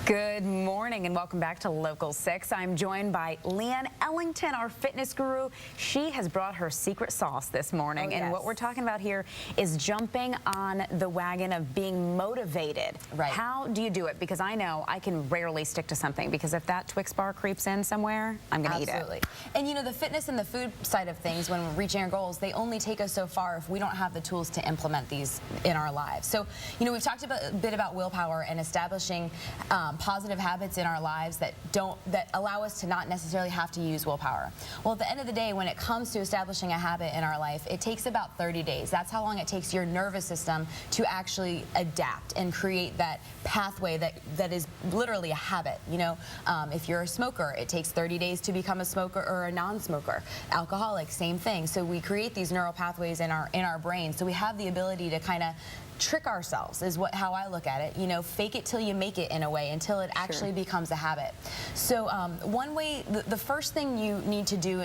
Good morning and welcome back to Local 6. I'm joined by Leanne Ellington, our fitness guru. She has brought her secret sauce this morning. And what we're talking about here is jumping on the wagon of being motivated. Right. How do you do it? Because I know I can rarely stick to something, because if that Twix bar creeps in somewhere, I'm going to eat it. Absolutely. And you know, the fitness and the food side of things, when we're reaching our goals, they only take us so far if we don't have the tools to implement these in our lives. So, you know, we've talked a bit about willpower and establishing positive habits in our lives that allow us to not necessarily have to use willpower. Well, at the end of the day, when it comes to establishing a habit in our life, it takes about 30 days. That's how long it takes your nervous system to actually adapt and create that pathway that is literally a habit. You know, if you're a smoker, it takes 30 days to become a smoker or a non-smoker. Alcoholic, same thing. So we create these neural pathways in our brain, so we have the ability to kind of trick ourselves, is how I look at it. You know, fake it till you make it, in a way, until it actually becomes a habit. So one way, the first thing you need to do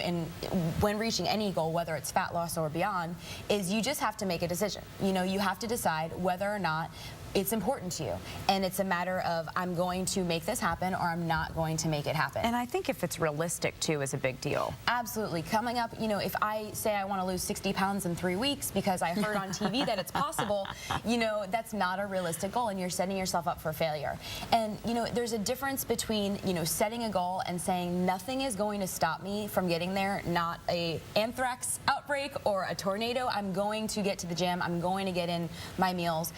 when reaching any goal, whether it's fat loss or beyond, is you just have to make a decision. You know, you have to decide whether or not it's important to you, and it's a matter of, I'm going to make this happen or I'm not going to make it happen. And I think if it's realistic too is a big deal. Absolutely. Coming up, you know, if I say I want to lose 60 pounds in 3 weeks because I heard on TV that it's possible, you know, that's not a realistic goal, and you're setting yourself up for failure. And you know, there's a difference between, you know, setting a goal and saying nothing is going to stop me from getting there, not a anthrax outbreak or a tornado. I'm going to get to the gym, I'm going to get in my meals,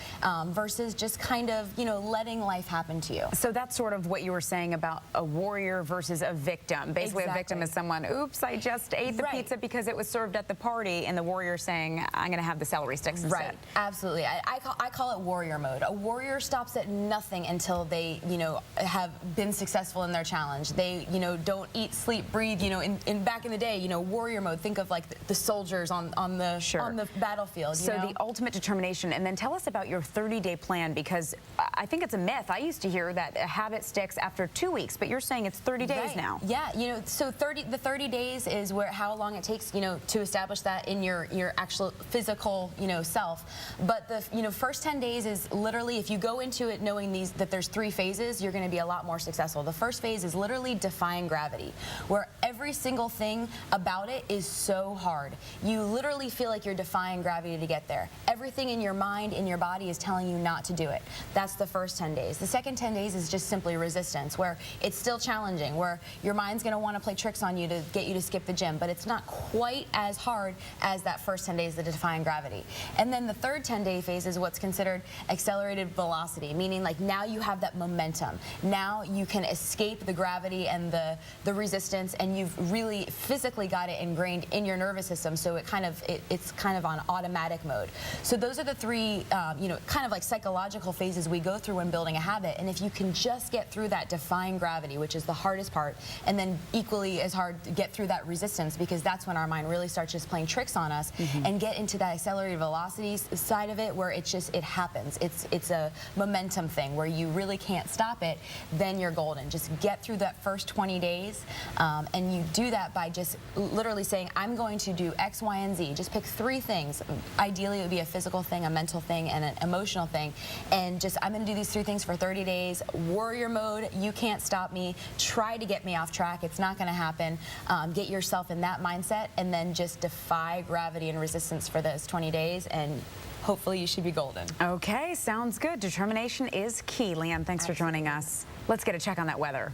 versus just kind of, you know, letting life happen to you. So that's sort of what you were saying about a warrior versus a victim. Basically, Exactly. A victim is someone, oops, I just ate the pizza because it was served at the party, and the warrior saying, I'm going to have the celery sticks instead. Right, absolutely. I call it warrior mode. A warrior stops at nothing until they, you know, have been successful in their challenge. They, you know, don't eat, sleep, breathe. You know, in back in the day, you know, warrior mode. Think of like the soldiers on the battlefield. So you know? the ultimate determination. And then tell us about your 30-day plan, because I think it's a myth. I used to hear that a habit sticks after 2 weeks, but you're saying it's 30 days now. Yeah, you know, so the 30 days is how long it takes, you know, to establish that in your actual physical, you know, self. But the, you know, first 10 days is literally, if you go into it knowing that there's 3 phases, you're going to be a lot more successful. The first phase is literally defying gravity, where every single thing about it is so hard. You literally feel like you're defying gravity to get there. Everything in your mind, in your body, is telling you not to do it. That's the first 10 days. The second 10 days is just simply resistance, where it's still challenging, where your mind's going to want to play tricks on you to get you to skip the gym, but it's not quite as hard as that first 10 days of defying gravity. And then the third 10-day phase is what's considered accelerated velocity, meaning like now you have that momentum. Now you can escape the gravity and the resistance, and you've really physically got it ingrained in your nervous system, so it's kind of on automatic mode. So those are the 3, you know, kind of like psychological phases we go through when building a habit. And if you can just get through that defying gravity, which is the hardest part, and then equally as hard to get through that resistance, because that's when our mind really starts just playing tricks on us, and get into that accelerated velocity side of it, where it happens. It's a momentum thing where you really can't stop it. Then you're golden. Just get through that first 20 days, and you do that by just literally saying, I'm going to do X, Y, and Z. Just pick 3 things. Ideally, it would be a physical thing, a mental thing, and an emotional thing. And just, I'm going to do these 3 things for 30 days. Warrior mode, you can't stop me. Try to get me off track. It's not going to happen. Get yourself in that mindset, and then just defy gravity and resistance for those 20 days, and hopefully you should be golden. Okay, sounds good. Determination is key. Leanne, thanks for joining us. Let's get a check on that weather.